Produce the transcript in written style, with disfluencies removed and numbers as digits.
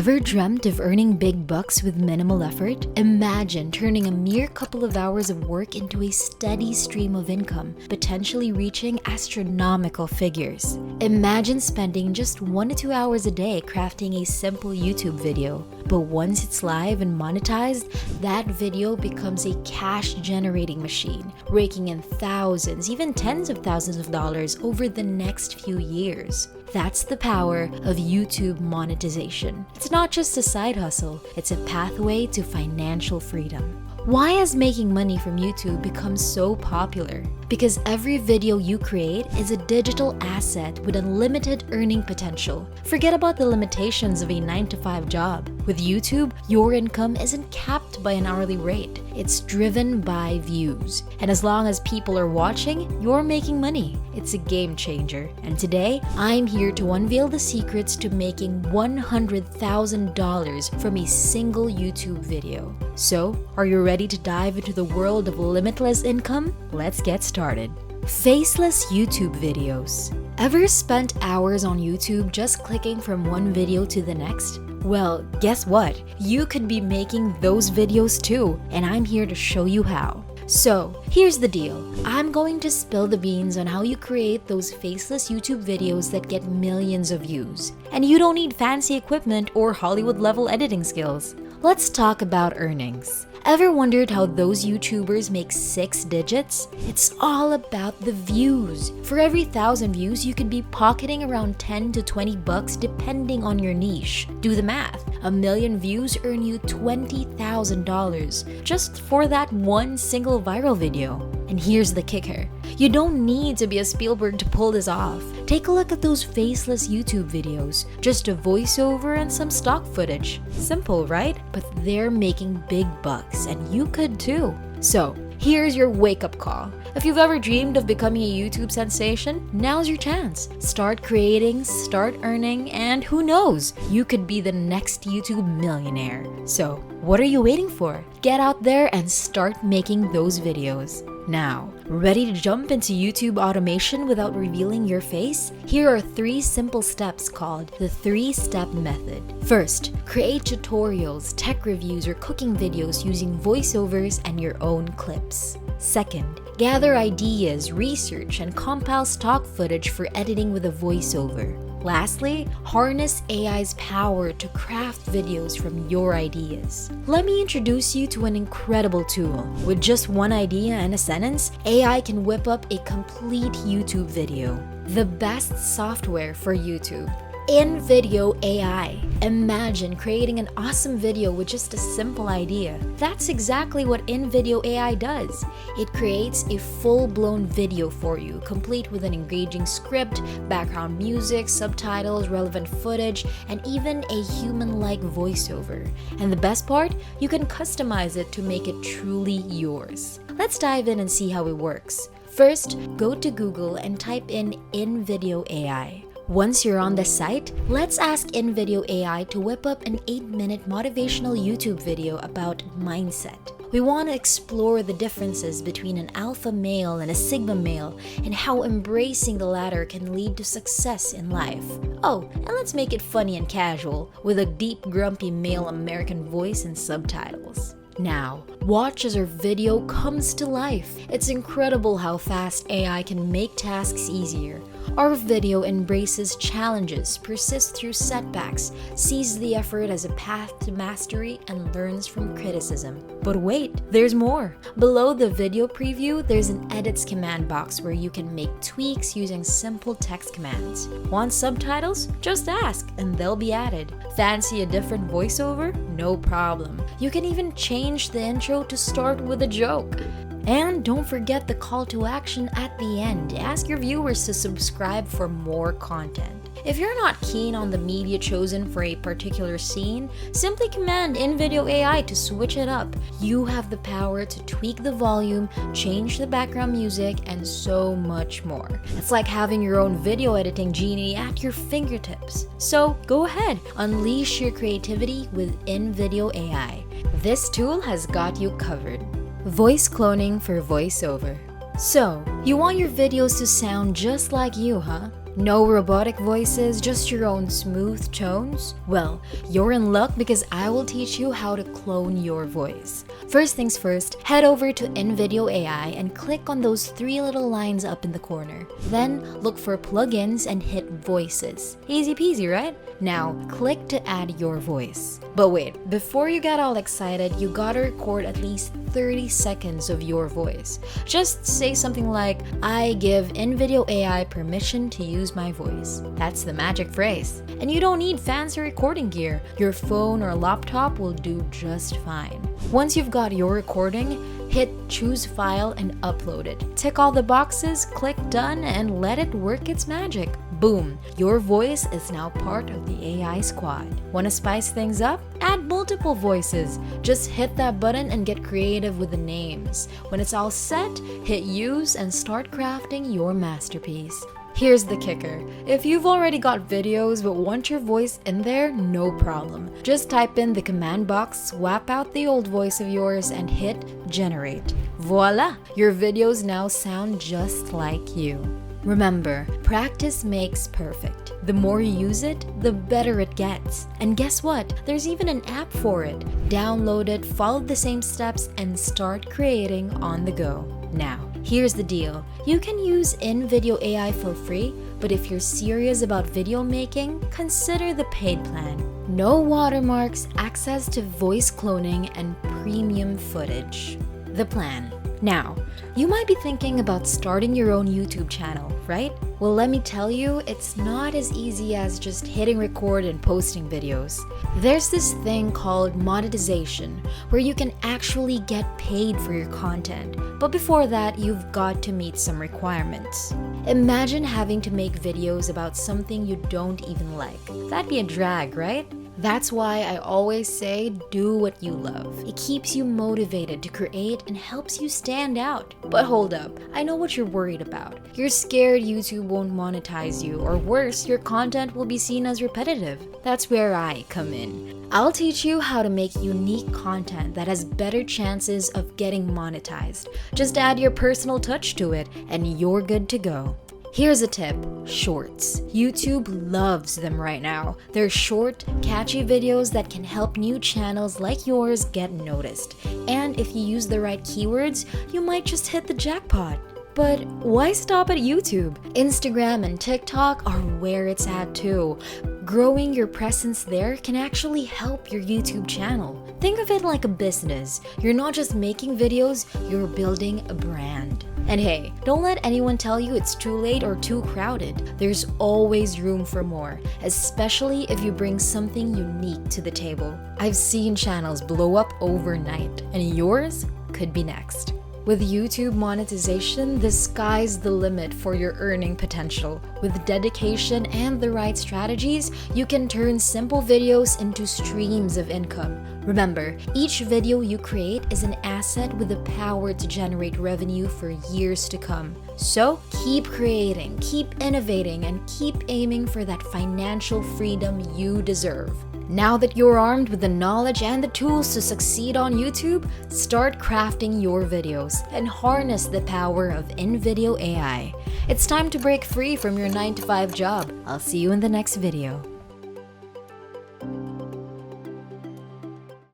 Ever dreamt of earning big bucks with minimal effort? Imagine turning a mere couple of hours of work into a steady stream of income, potentially reaching astronomical figures. Imagine spending just 1 to 2 hours a day crafting a simple YouTube video. But once it's live and monetized, that video becomes a cash-generating machine, raking in thousands, even tens of thousands of dollars over the next few years. That's the power of YouTube monetization. It's not just a side hustle, it's a pathway to financial freedom. Why has making money from YouTube become so popular? Because every video you create is a digital asset with unlimited earning potential. Forget about the limitations of a 9-to-5 job. With YouTube, your income isn't capped by an hourly rate. It's driven by views. And as long as people are watching, you're making money. It's a game changer. And today, I'm here to unveil the secrets to making $100,000 from a single YouTube video. So, are you ready to dive into the world of limitless income? Let's get started. Faceless YouTube videos. Ever spent hours on YouTube just clicking from one video to the next? Well, guess what? You could be making those videos too, and I'm here to show you how. So, here's the deal. I'm going to spill the beans on how you create those faceless YouTube videos that get millions of views. And you don't need fancy equipment or Hollywood-level editing skills. Let's talk about earnings. Ever wondered how those YouTubers make 6 digits? It's all about the views. For every 1,000 views, you could be pocketing around 10 to 20 bucks depending on your niche. Do the math. 1 million views earn you $20,000 just for that one single viral video. And here's the kicker. You don't need to be a Spielberg to pull this off. Take a look at those faceless YouTube videos. Just a voiceover and some stock footage. Simple, right? But they're making big bucks, and you could too. So, here's your wake-up call. If you've ever dreamed of becoming a YouTube sensation, now's your chance. Start creating, start earning, and who knows, you could be the next YouTube millionaire. So, what are you waiting for? Get out there and start making those videos. Now, ready to jump into YouTube automation without revealing your face? Here are 3 simple steps called the 3-step method. First, create tutorials, tech reviews, or cooking videos using voiceovers and your own clips. Second, gather ideas, research, and compile stock footage for editing with a voiceover. Lastly, harness AI's power to craft videos from your ideas. Let me introduce you to an incredible tool. With just one idea and a sentence, AI can whip up a complete YouTube video. The best software for YouTube. InVideo AI. Imagine creating an awesome video with just a simple idea. That's exactly what InVideo AI does. It creates a full-blown video for you, complete with an engaging script, background music, subtitles, relevant footage, and even a human-like voiceover. And the best part? You can customize it to make it truly yours. Let's dive in and see how it works. First, go to Google and type in InVideo AI. Once you're on the site, let's ask InVideo AI to whip up an 8-minute motivational YouTube video about mindset. We want to explore the differences between an alpha male and a sigma male and how embracing the latter can lead to success in life. Oh, and let's make it funny and casual with a deep, grumpy male American voice and subtitles. Now, watch as our video comes to life. It's incredible how fast AI can make tasks easier. Our video embraces challenges, persists through setbacks, sees the effort as a path to mastery, and learns from criticism. But wait, there's more. Below the video preview, there's an edits command box where you can make tweaks using simple text commands. Want subtitles? Just ask, and they'll be added. Fancy a different voiceover? No problem. You can even change the intro to start with a joke. And don't forget the call to action at the end. Ask your viewers to subscribe for more content. If you're not keen on the media chosen for a particular scene, simply command InVideo AI to switch it up. You have the power to tweak the volume, change the background music, and so much more. It's like having your own video editing genie at your fingertips. So go ahead, unleash your creativity with InVideo AI. This tool has got you covered. Voice cloning for voiceover. So, you want your videos to sound just like you, huh? No robotic voices, just your own smooth tones? Well, you're in luck because I will teach you how to clone your voice. First things first, head over to InVideo AI and click on those 3 little lines up in the corner. Then look for plugins and hit voices. Easy peasy, right? Now, click to add your voice. But wait, before you get all excited, you gotta record at least 30 seconds of your voice. Just say something like, I give InVideo AI permission to use my voice. That's the magic phrase. And you don't need fancy recording gear. Your phone or laptop will do just fine. Once you've got your recording, hit choose file and upload it. Tick all the boxes, click done, and let it work its magic. Boom, your voice is now part of the AI squad. Want to spice things up? Add multiple voices. Just hit that button and get creative with the names. When it's all set, hit use and start crafting your masterpiece. Here's the kicker. If you've already got videos but want your voice in there, no problem. Just type in the command box, swap out the old voice of yours, and hit generate. Voila! Your videos now sound just like you. Remember, practice makes perfect. The more you use it, the better it gets. And guess what? There's even an app for it. Download it, follow the same steps, and start creating on the go. Now, here's the deal. You can use InVideo AI for free, but if you're serious about video making, consider the paid plan. No watermarks, access to voice cloning, and premium footage. The plan. Now, you might be thinking about starting your own YouTube channel, right? Well, let me tell you, it's not as easy as just hitting record and posting videos. There's this thing called monetization, where you can actually get paid for your content. But before that, you've got to meet some requirements. Imagine having to make videos about something you don't even like. That'd be a drag, right? That's why I always say do what you love. It keeps you motivated to create and helps you stand out. But hold up, I know what you're worried about. You're scared YouTube won't monetize you, or worse, your content will be seen as repetitive. That's where I come in. I'll teach you how to make unique content that has better chances of getting monetized. Just add your personal touch to it and you're good to go. Here's a tip, shorts. YouTube loves them right now. They're short, catchy videos that can help new channels like yours get noticed. And if you use the right keywords, you might just hit the jackpot. But why stop at YouTube? Instagram and TikTok are where it's at too. Growing your presence there can actually help your YouTube channel. Think of it like a business. You're not just making videos, you're building a brand. And hey, don't let anyone tell you it's too late or too crowded. There's always room for more, especially if you bring something unique to the table. I've seen channels blow up overnight, and yours could be next. With YouTube monetization, the sky's the limit for your earning potential. With dedication and the right strategies, you can turn simple videos into streams of income. Remember, each video you create is an asset with the power to generate revenue for years to come. So keep creating, keep innovating, and keep aiming for that financial freedom you deserve. Now that you're armed with the knowledge and the tools to succeed on YouTube, start crafting your videos and harness the power of InVideo AI. It's time to break free from your 9-to-5 job. I'll see you in the next video.